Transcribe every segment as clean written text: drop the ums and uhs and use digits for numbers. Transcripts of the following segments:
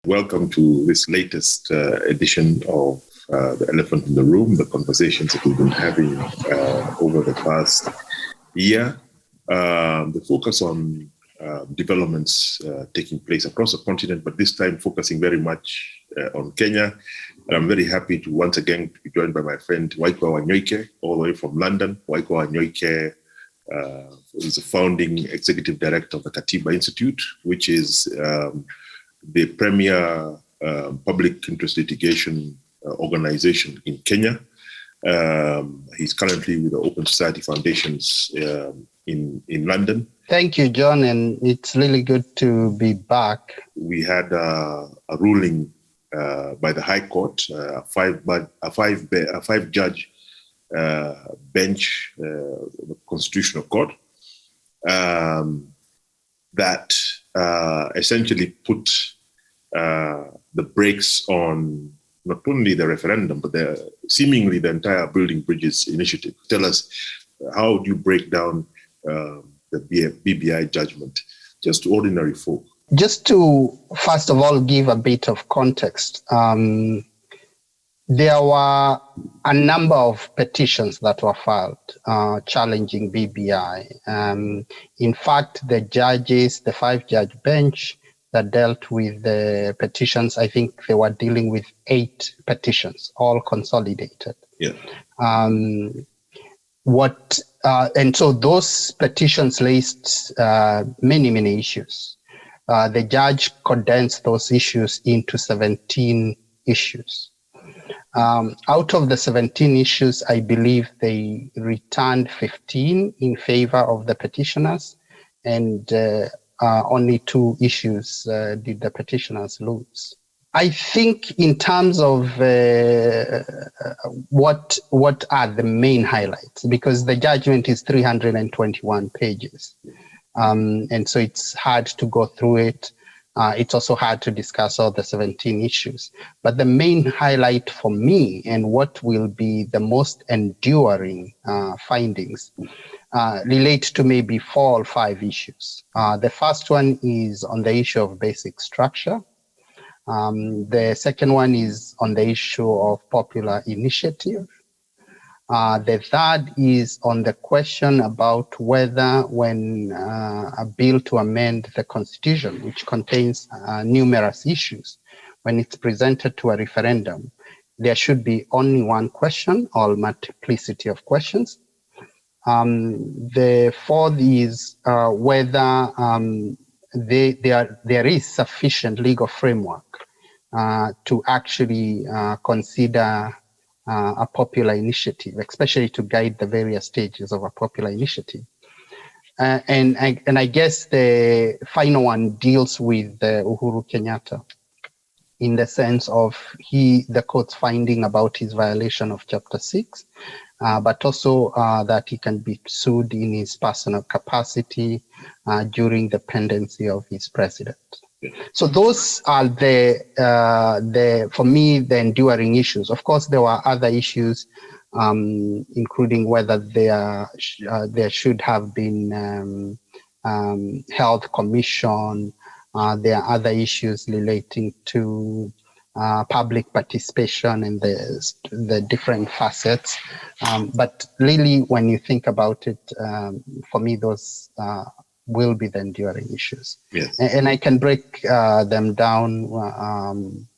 welcome to this latest edition of The Elephant in the Room, the conversations that we've been having over the past year. The focus on developments taking place across the continent, but this time focusing very much on Kenya. And I'm very happy to once again be joined by my friend Waikwa Wanyoike, all the way from London. Waikwa Wanyoike is the founding executive director of the Katiba Institute, which is the premier public interest litigation organization in Kenya. He's currently with the Open Society Foundations in London. Thank you, John, and it's really good to be back. We had a ruling by the High Court, a five-judge bench, the Constitutional Court, that essentially put the brakes on not only the referendum, but seemingly the entire Building Bridges initiative. Tell us, how do you break down the BBI judgment, just to ordinary folk? Just to, first of all, give a bit of context, there were a number of petitions that were filed challenging BBI. In fact, the five-judge bench that dealt with the petitions, I think they were dealing with 8 petitions, all consolidated. Yeah. And so those petitions raised many issues. The judge condensed those issues into 17 issues. Out of the 17 issues, I believe they returned 15 in favor of the petitioners, and only 2 issues did the petitioners lose. I think in terms of what are the main highlights, because the judgment is 321 pages. And so it's hard to go through it. It's also hard to discuss all the 17 issues. But the main highlight for me, and what will be the most enduring findings, relate to maybe 4 or 5 issues. The first one is on the issue of basic structure. The second one is on the issue of popular initiative. The third is on the question about whether when a bill to amend the Constitution, which contains numerous issues, when it's presented to a referendum, there should be only one question or multiplicity of questions. The fourth is whether there is sufficient legal framework to actually consider a popular initiative, especially to guide the various stages of a popular initiative. And I guess the final one deals with Uhuru Kenyatta, in the sense of the court's finding about his violation of Chapter 6, but also that he can be sued in his personal capacity during the pendency of his president. So those are for me, the enduring issues. Of course, there were other issues, including whether there should have been health commission. There are other issues relating to public participation and the different facets. But really, when you think about it, for me, those will be the enduring issues. Yes. And I can break them down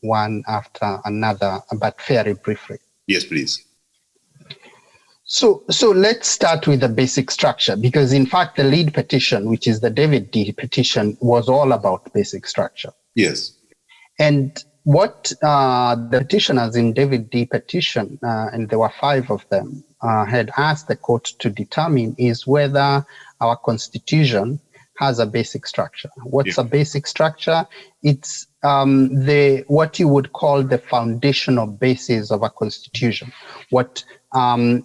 one after another, but very briefly. Yes, please. So let's start with the basic structure, because in fact, the lead petition, which is the David D petition, was all about basic structure. Yes. And what the petitioners in David D petition, and there were 5 of them, had asked the court to determine is whether our constitution has a basic structure. What's a basic structure? It's what you would call the foundational basis of a constitution. What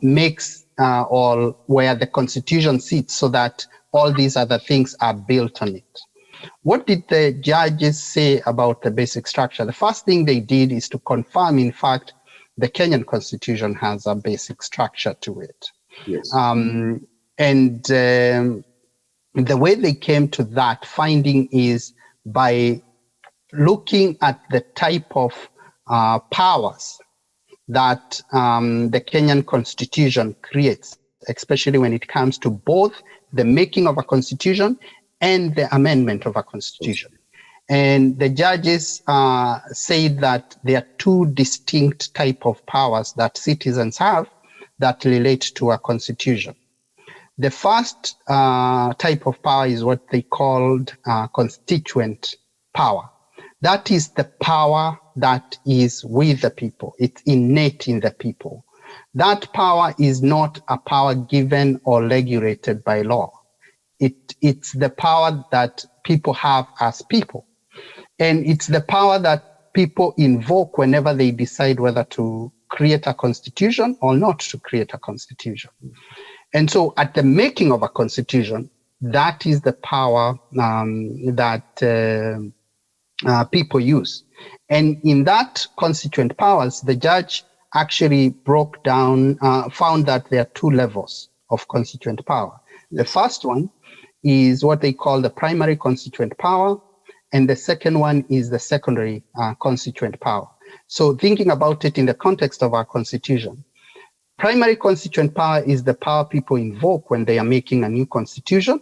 makes where the constitution sits, so that all these other things are built on it. What did the judges say about the basic structure? The first thing they did is to confirm, in fact, the Kenyan constitution has a basic structure to it. Yes. And the way they came to that finding is by looking at the type of powers that the Kenyan Constitution creates, especially when it comes to both the making of a constitution and the amendment of a constitution. And the judges say that there are two distinct type of powers that citizens have that relate to a constitution. The first type of power is what they called constituent power. That is the power that is with the people. It's innate in the people. That power is not a power given or regulated by law. It's the power that people have as people. And it's the power that people invoke whenever they decide whether to create a constitution or not to create a constitution. And so at the making of a constitution, that is the power that people use. And in that constituent powers, the judge actually broke down, found that there are two levels of constituent power. The first one is what they call the primary constituent power, and the second one is the secondary constituent power. So thinking about it in the context of our constitution, primary constituent power is the power people invoke when they are making a new constitution,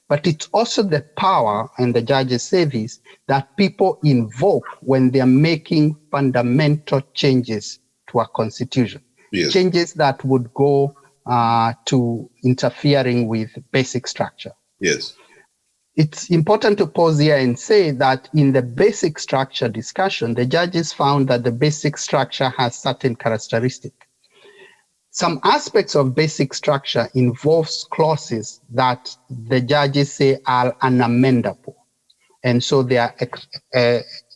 but it's also the power, and the judges say this, that people invoke when they are making fundamental changes to a constitution. Yes. Changes that would go to interfering with basic structure. Yes. It's important to pause here and say that in the basic structure discussion, the judges found that the basic structure has certain characteristics. Some aspects of basic structure involves clauses that the judges say are unamendable. And so they are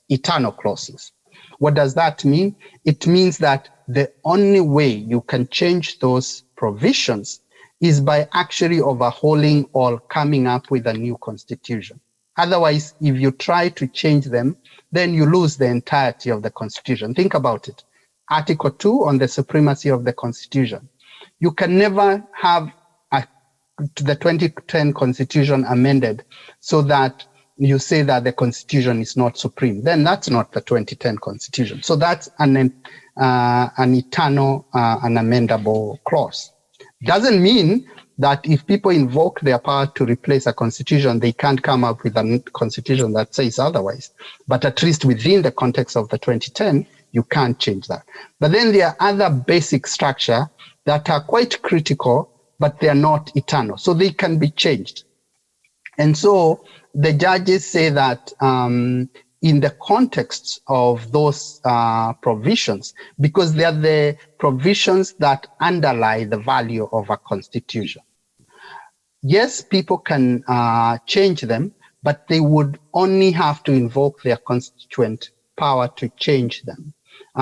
eternal clauses. What does that mean? It means that the only way you can change those provisions is by actually overhauling or coming up with a new constitution. Otherwise, if you try to change them, then you lose the entirety of the constitution. Think about it. Article 2 on the supremacy of the constitution. You can never have the 2010 constitution amended so that you say that the constitution is not supreme. Then that's not the 2010 constitution. So that's an eternal, unamendable clause. Doesn't mean that if people invoke their power to replace a constitution, they can't come up with a constitution that says otherwise. But at least within the context of the 2010, you can't change that. But then there are other basic structure that are quite critical, but they are not eternal. So they can be changed. And so the judges say that in the context of those provisions, because they are the provisions that underlie the value of a constitution. Yes, people can change them, but they would only have to invoke their constituent power to change them,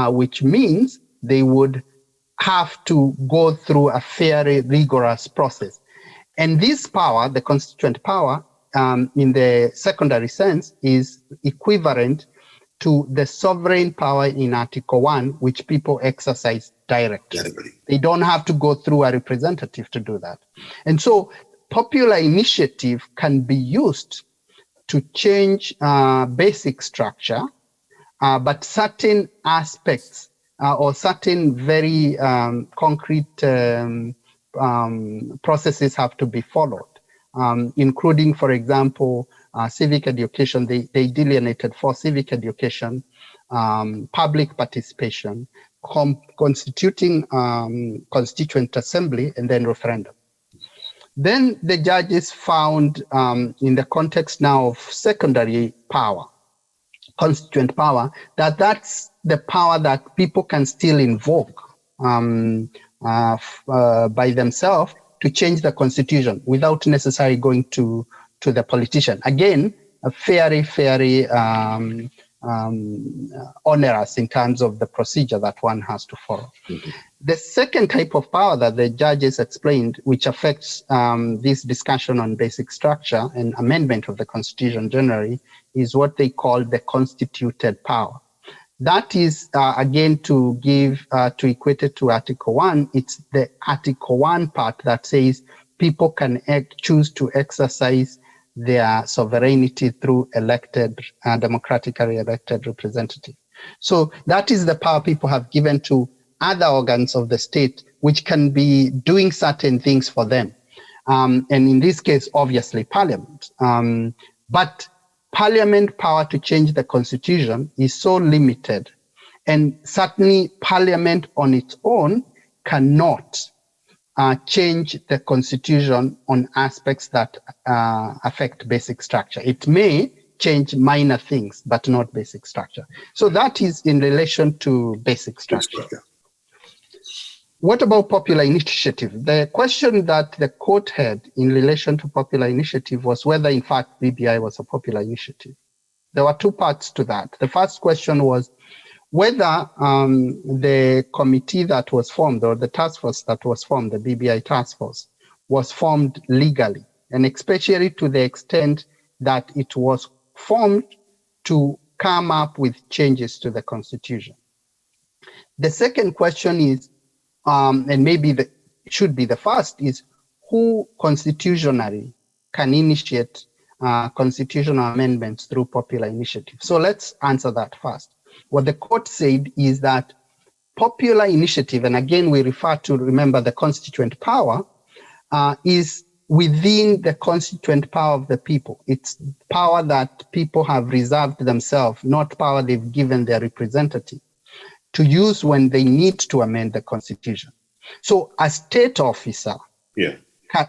which means they would have to go through a fairly rigorous process. And this power, the constituent power, in the secondary sense, is equivalent to the sovereign power in Article 1, which people exercise directly. They don't have to go through a representative to do that. And so popular initiative can be used to change basic structure, but certain aspects or certain very concrete processes have to be followed. Including, for example, civic education. They delineated for civic education, public participation, constituting constituent assembly, and then referendum. Then the judges found, in the context now of secondary power, constituent power, that that's the power that people can still invoke by themselves to change the constitution without necessarily going to the politician. Again, a very onerous in terms of the procedure that one has to follow. Mm-hmm. The second type of power that the judges explained, which affects this discussion on basic structure and amendment of the constitution generally, is what they call the constituted power. That is, again, to equate it to Article 1, it's the Article 1 part that says people can choose to exercise their sovereignty through elected, democratically elected representative. So that is the power people have given to other organs of the state, which can be doing certain things for them. And in this case, obviously, Parliament. But Parliament power to change the constitution is so limited. And certainly Parliament on its own cannot change the constitution on aspects that affect basic structure. It may change minor things, but not basic structure. So that is in relation to basic structure. What about popular initiative? The question that the court had in relation to popular initiative was whether, in fact, BBI was a popular initiative. There were two parts to that. The first question was whether the committee that was formed, or the task force that was formed, the BBI task force, was formed legally, and especially to the extent that it was formed to come up with changes to the constitution. The second question is, and maybe it should be the first, is who constitutionally can initiate constitutional amendments through popular initiative? So let's answer that first. What the court said is that popular initiative, and again we refer to, remember, the constituent power, is within the constituent power of the people. It's power that people have reserved themselves, not power they've given their representative to use when they need to amend the constitution. So a state officer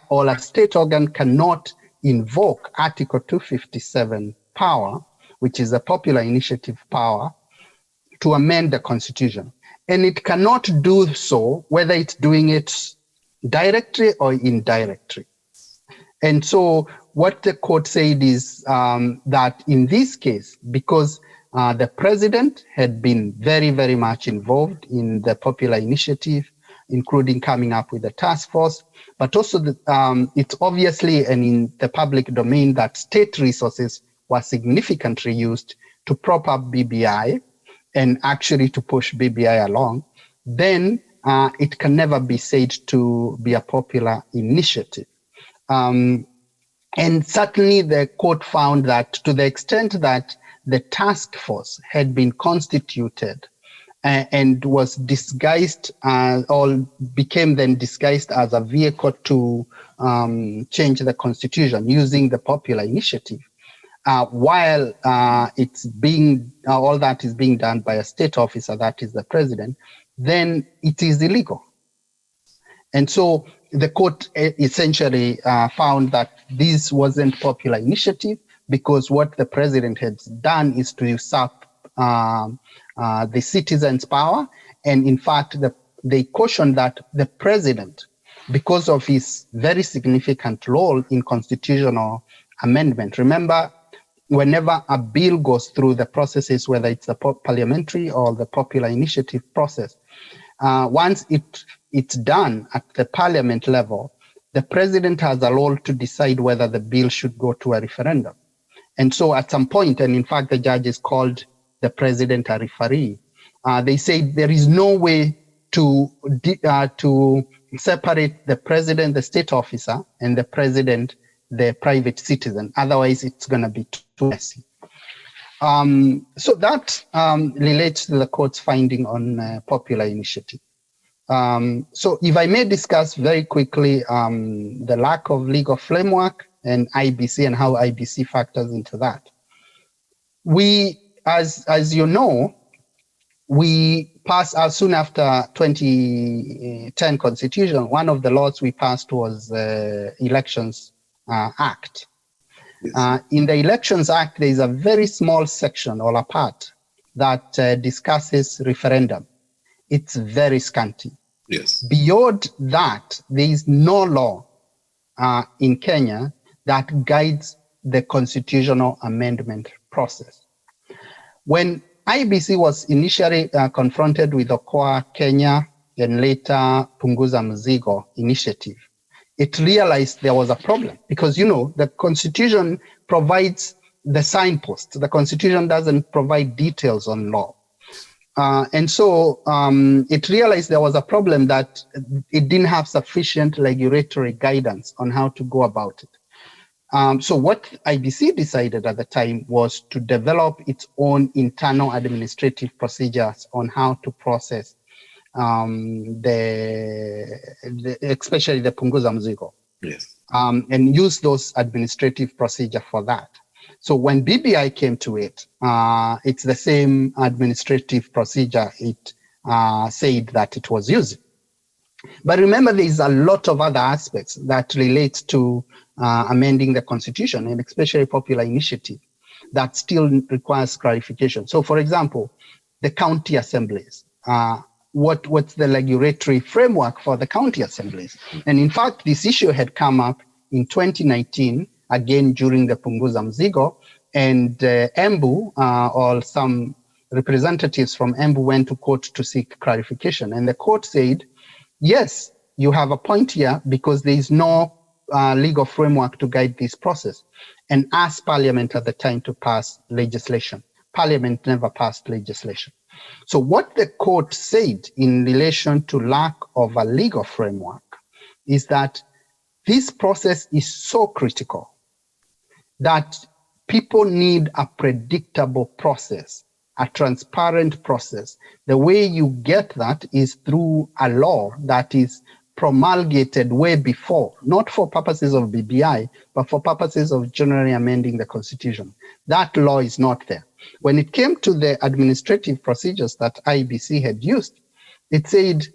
or a state organ cannot invoke Article 257 power, which is a popular initiative power, to amend the constitution. And it cannot do so whether it's doing it directly or indirectly. And so what the court said is that in this case, because the president had been very, very much involved in the popular initiative, including coming up with a task force, but also it's obviously and in the public domain that state resources were significantly used to prop up BBI and actually to push BBI along, then it can never be said to be a popular initiative. And certainly the court found that to the extent that the task force had been constituted and was disguised or became then disguised as a vehicle to change the constitution using the popular initiative, while it's being all that is being done by a state officer, that is the president, then it is illegal. And so the court essentially found that this wasn't popular initiative because what the president had done is to usurp the citizens' power. And in fact, they cautioned that the president, because of his very significant role in constitutional amendment, remember, whenever a bill goes through the processes, whether it's the parliamentary or the popular initiative process, once it's done at the parliament level, the president has a role to decide whether the bill should go to a referendum. And so at some point, and in fact, the judges called the president a referee, they say there is no way to separate the president, the state officer, and the president, the private citizen. Otherwise, it's going to be too messy. So that relates to the court's finding on popular initiative. So if I may discuss very quickly the lack of legal framework and IEBC and how IEBC factors into that. We, as you know, we passed soon after 2010 Constitution. One of the laws we passed was Elections Act. Yes. In the Elections Act, there is a very small section or a part that discusses referendum. It's very scanty. Yes. Beyond that, there is no law in Kenya that guides the constitutional amendment process. When IEBC was initially confronted with the Waikwa Kenya and later Punguza Mzigo initiative, it realized there was a problem because, you know, the constitution provides the signpost. The constitution doesn't provide details on law. And so it realized there was a problem that it didn't have sufficient regulatory guidance on how to go about it. So what IBC decided at the time was to develop its own internal administrative procedures on how to process especially the punguza mzigo. Yes. And use those administrative procedure for that. So when BBI came to it, it's the same administrative procedure it said that it was using. But remember, there's a lot of other aspects that relate to amending the constitution, and especially popular initiative, that still requires clarification. So for example, the county assemblies, what's the regulatory framework for the county assemblies? And in fact, this issue had come up in 2019, again during the punguza mzigo, and Embu, or some representatives from Embu went to court to seek clarification. And the court said, yes, you have a point here because there is no legal framework to guide this process, and asked Parliament at the time to pass legislation. Parliament never passed legislation. So what the court said in relation to lack of a legal framework is that this process is so critical that people need a predictable process, a transparent process. The way you get that is through a law that is promulgated way before, not for purposes of BBI, but for purposes of generally amending the constitution. That law is not there. When it came to the administrative procedures that IEBC had used, it said,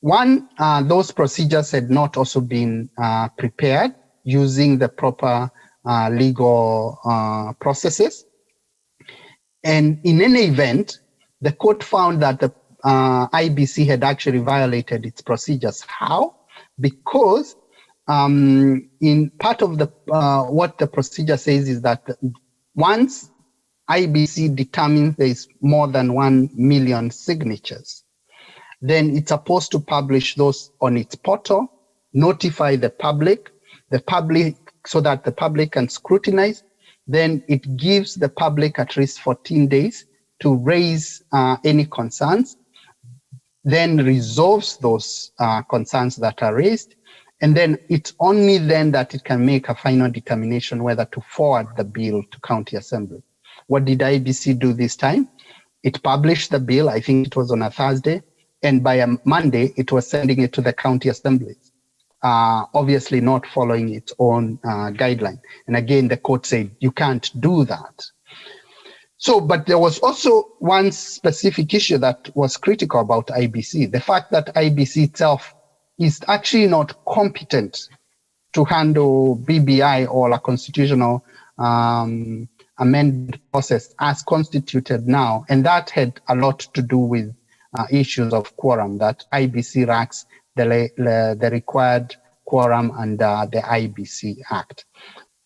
one, those procedures had not also been prepared using the proper legal processes. And in any event, the court found that the IEBC had actually violated its procedures. How? Because in part of the what the procedure says is that once IEBC determines there is more than 1 million signatures, then it's supposed to publish those on its portal, notify the public so that the public can scrutinize. Then it gives the public at least 14 days to raise any concerns, then resolves those concerns that are raised. And then it's only then that it can make a final determination whether to forward the bill to county assembly. What did IEBC do this time? It published the bill, I think it was on a Thursday, and by a Monday, it was sending it to the county assemblies, obviously not following its own guideline. And again, the court said, you can't do that. So, but there was also one specific issue that was critical about IEBC, the fact that IEBC itself is actually not competent to handle BBI or a constitutional amendment process as constituted now. And that had a lot to do with issues of quorum, that IEBC lacks the required quorum under the IEBC Act.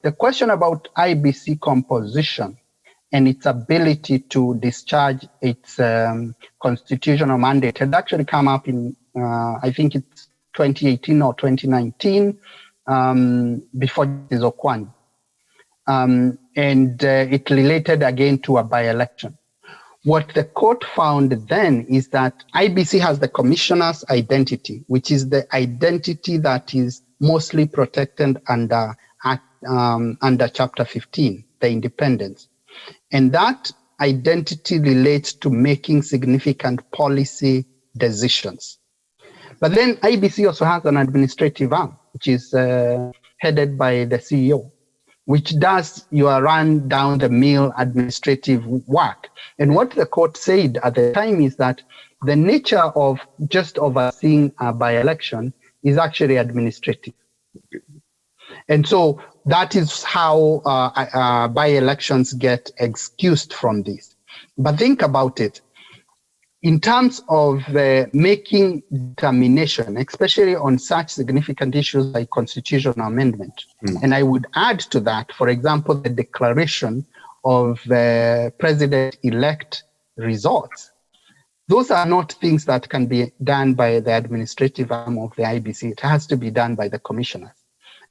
The question about IEBC composition and its ability to discharge its constitutional mandate had actually come up in, I think it's 2018 or 2019, before Justice Okwani. And it related again to a by-election. What the court found then is that IEBC has the commissioner's identity, which is the identity that is mostly protected under Chapter 15, the independence. And that identity relates to making significant policy decisions. But then IEBC also has an administrative arm, which is headed by the CEO, which does your run down the mill administrative work. And what the court said at the time is that the nature of just overseeing a by-election is actually administrative. And so that is how by-elections get excused from this. But think about it. In terms of making determination, especially on such significant issues like constitutional amendment, and I would add to that, for example, the declaration of president-elect results. Those are not things that can be done by the administrative arm of the IEBC. It has to be done by the commissioners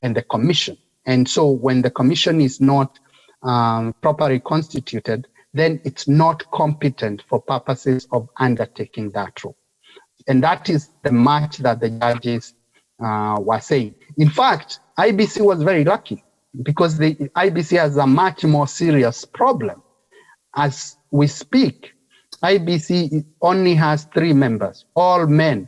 and the commission. And so when the commission is not properly constituted, then it's not competent for purposes of undertaking that role. And that is the much that the judges were saying. In fact, IEBC was very lucky because the IEBC has a much more serious problem. As we speak, IEBC only has 3 members, all men.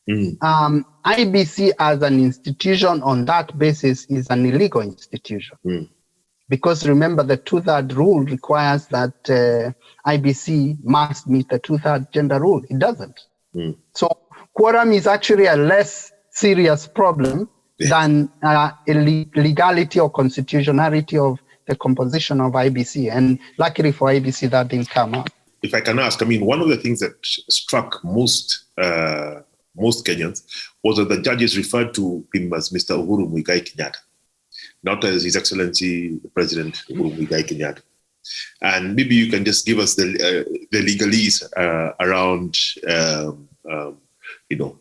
IEBC as an institution on that basis is an illegal institution. Because remember, the 2/3 rule requires that IEBC must meet the 2/3 gender rule. It doesn't. So quorum is actually a less serious problem than legality or constitutionality of the composition of IEBC. And luckily for IEBC, that didn't come up. If I can ask, I mean, one of the things that struck most Kenyans was that the judges referred to him as Mr. Uhuru Kenyatta, not as His Excellency President Uhuru Kenyatta. And maybe you can just give us the legalese around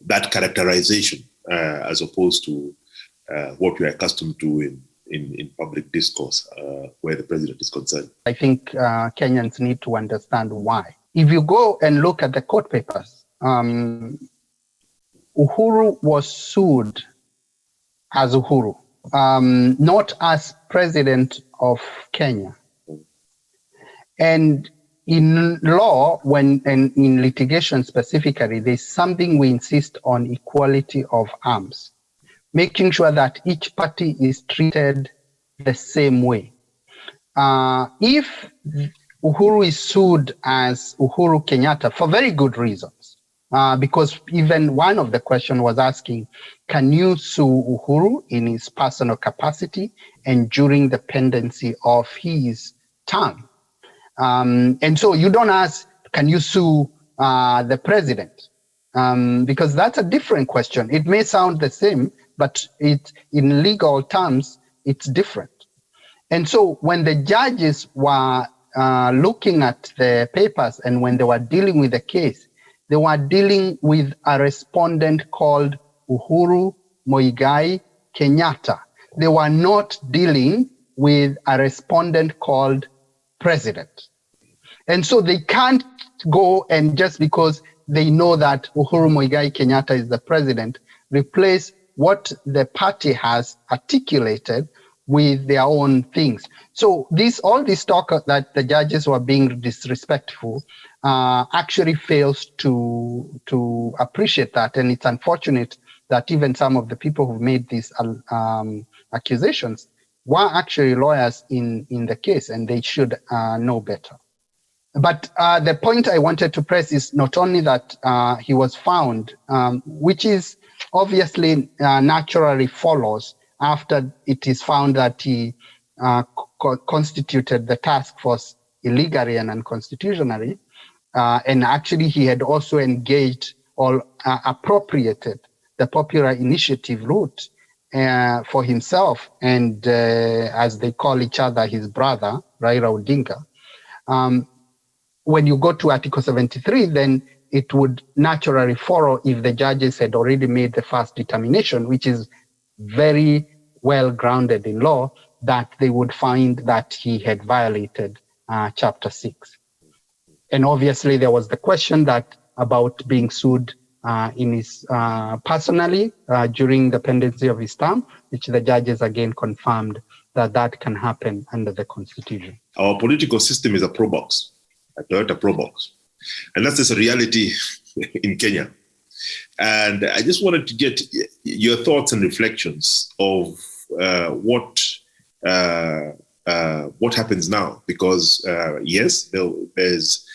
that characterization as opposed to what we're accustomed to in public discourse where the president is concerned. I think Kenyans need to understand why. If you go and look at the court papers, Uhuru was sued as Uhuru, not as president of Kenya. And in law, and in litigation specifically, there's something we insist on: equality of arms, making sure that each party is treated the same way. If Uhuru is sued as Uhuru Kenyatta for very good reasons, because even one of the questions was asking, can you sue Uhuru in his personal capacity and during the pendency of his term? And so you don't ask, can you sue the president? Because that's a different question. It may sound the same, but in legal terms, it's different. And so when the judges were looking at the papers and when they were dealing with the case, they were dealing with a respondent called Uhuru Kenyatta. They were not dealing with a respondent called president. And so they can't go and just because they know that Uhuru Kenyatta is the president, replace what the party has articulated with their own things. So all this talk that the judges were being disrespectful actually fails to appreciate that. And it's unfortunate that even some of the people who made these accusations were actually lawyers in the case, and they should know better. But the point I wanted to press is not only that he was found, which is obviously naturally follows after it is found that he constituted the task force illegally and unconstitutionally, and actually he had also engaged or appropriated the popular initiative route for himself and, as they call each other, his brother, Raila Odinga. When you go to Article 73, then it would naturally follow if the judges had already made the first determination, which is very well grounded in law, that they would find that he had violated Chapter 6. And obviously there was the question about being sued in his personally during the pendency of his term, which the judges again confirmed that can happen under the Constitution. Our political system is a pro box. A Toyota Pro Box. And that's just a reality in Kenya. And I just wanted to get your thoughts and reflections of what happens now. Because yes, there's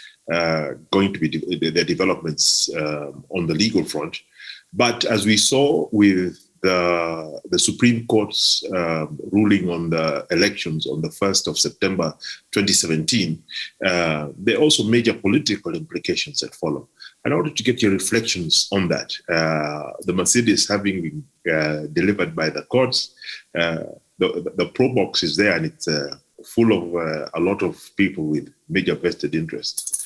going to be the developments on the legal front. But as we saw with the Supreme Court's ruling on the elections on the 1st of September 2017, there are also major political implications that follow. And I wanted to get your reflections on that. The Mercedes having been delivered by the courts, the pro box is there, and it's full of a lot of people with major vested interests.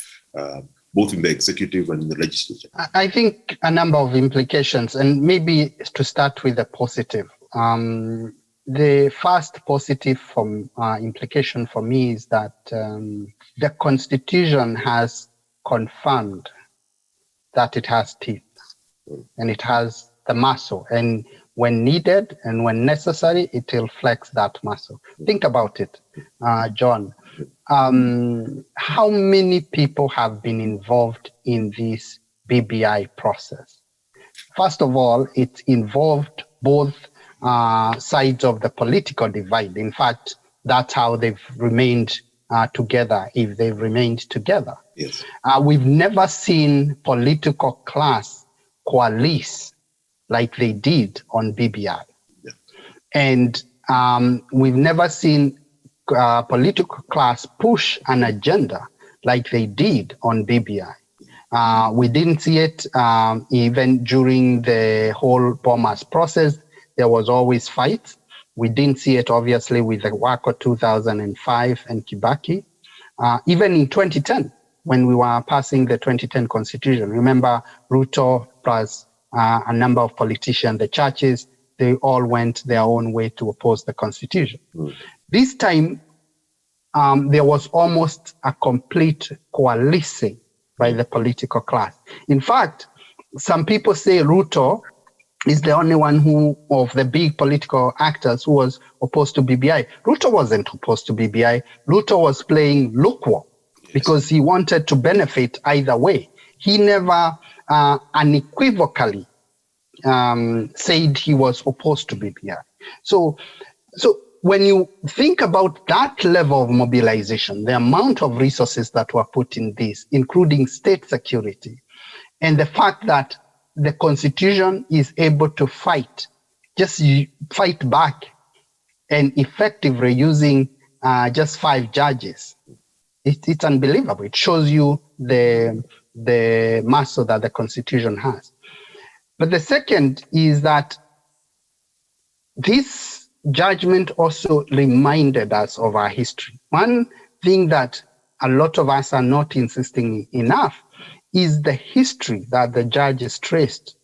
Both in the executive and in the legislature? I think a number of implications, and maybe to start with the positive. The first positive implication for me is that the Constitution has confirmed that it has teeth and it has the muscle. And when needed and when necessary, it will flex that muscle. Think about it, John. How many people have been involved in this BBI process? First of all, it involved both sides of the political divide. In fact, that's how they've remained together, if they've remained together. Yes. We've never seen political class coalesce like they did on BBI. Yeah. And we've never seen political class push an agenda like they did on BBI. We didn't see it even during the whole Bomas process. There was always fights. We didn't see it, obviously, with the Waikwa 2005 and Kibaki. Even in 2010, when we were passing the 2010 constitution, remember Ruto plus a number of politicians, the churches, they all went their own way to oppose the constitution. This time, there was almost a complete coalescing by the political class. In fact, some people say Ruto is the only one who, of the big political actors, who was opposed to BBI. Ruto wasn't opposed to BBI. Ruto was playing lukewarm because he wanted to benefit either way. He never unequivocally said he was opposed to BBI. So when you think about that level of mobilization, the amount of resources that were put in this, including state security, and the fact that the Constitution is able to fight back and effectively using just 5 judges, it's unbelievable. It shows you the muscle that the Constitution has. But the second is that this judgment also reminded us of our history. One thing that a lot of us are not insisting enough is the history that the judges traced,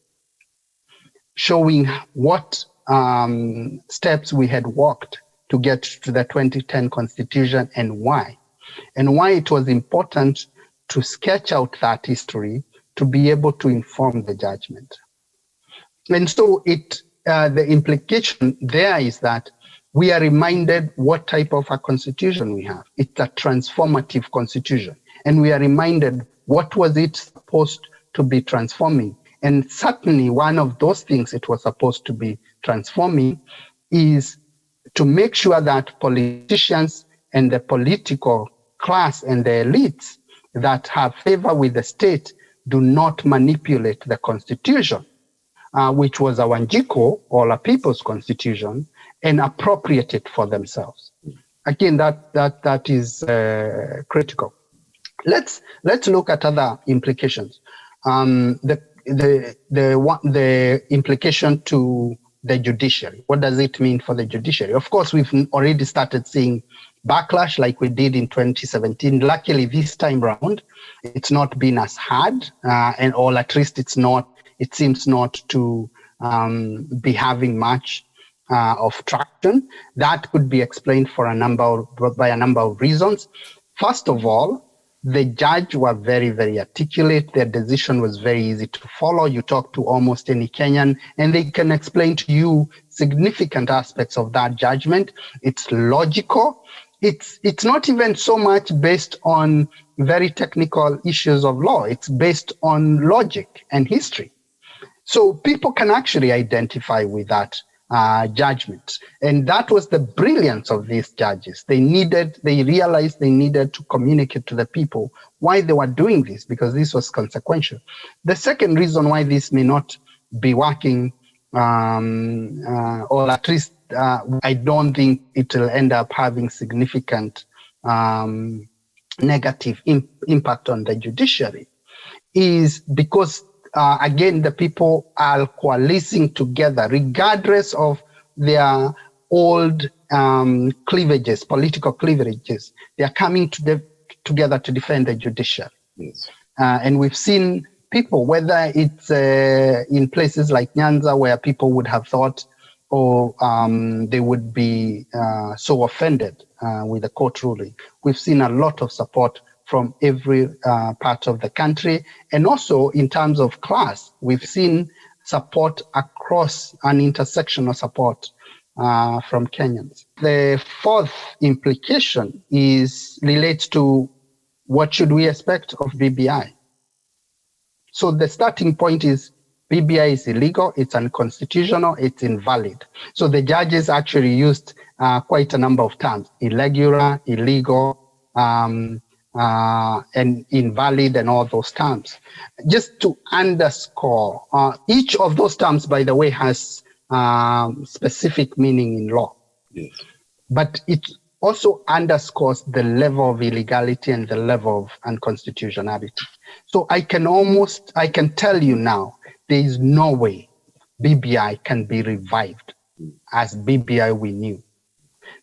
showing what steps we had walked to get to the 2010 Constitution and why it was important to sketch out that history to be able to inform the judgment. And so the implication there is that we are reminded what type of a constitution we have. It's a transformative constitution. And we are reminded what was it supposed to be transforming. And certainly one of those things it was supposed to be transforming is to make sure that politicians and the political class and the elites that have favor with the state do not manipulate the constitution, which was our Njiko, or a people's constitution, and appropriate it for themselves. Again, that is critical. Let's look at other implications. The implication to the judiciary. What does it mean for the judiciary? Of course, we've already started seeing backlash like we did in 2017. Luckily, this time round, it's not been as hard, or at least it seems not to be having much of traction. That could be explained by a number of reasons. First of all, the judge were very, very articulate. Their decision was very easy to follow. You talk to almost any Kenyan, and they can explain to you significant aspects of that judgment. It's logical. It's not even so much based on very technical issues of law. It's based on logic and history. So people can actually identify with that judgment. And that was the brilliance of these judges. They realized they needed to communicate to the people why they were doing this, because this was consequential. The second reason why this may not be working, or at least I don't think it will end up having significant negative impact on the judiciary, is because again, the people are coalescing together, regardless of their old cleavages, political cleavages. They are coming together to defend the judiciary. Yes. And we've seen people, whether it's in places like Nyanza, where people would have thought, they would be so offended with the court ruling. We've seen a lot of support from every part of the country. And also in terms of class, we've seen support across an intersectional support from Kenyans. The fourth implication relates to what should we expect of BBI. So the starting point is BBI is illegal, it's unconstitutional, it's invalid. So the judges actually used quite a number of terms: irregular, illegal, and invalid, and all those terms. Just to underscore, each of those terms, by the way, has specific meaning in law. Yes. But it also underscores the level of illegality and the level of unconstitutionality. So I can tell you now, there is no way BBI can be revived as BBI we knew.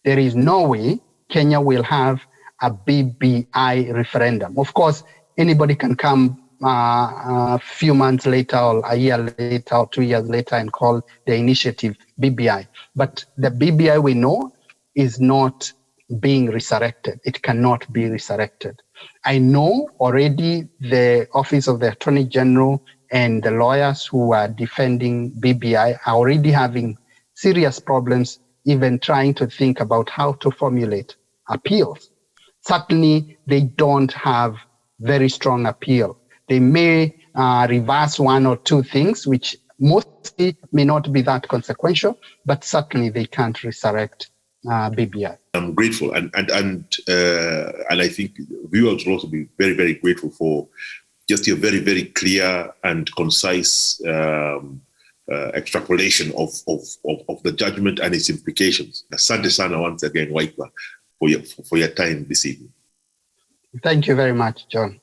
There is no way Kenya will have a BBI referendum. Of course, anybody can come a few months later or a year later or 2 years later and call the initiative BBI. But the BBI we know is not being resurrected. It cannot be resurrected. I know already the Office of the Attorney General and the lawyers who are defending BBI are already having serious problems even trying to think about how to formulate appeals. Certainly, they don't have very strong appeal. They may reverse one or two things, which mostly may not be that consequential, but certainly they can't resurrect BBI. I'm grateful, and I think viewers will also be very, very grateful for just your very, very clear and concise extrapolation of the judgment and its implications. Asante sana once again, Waikwa, for your time this evening. Thank you very much, John.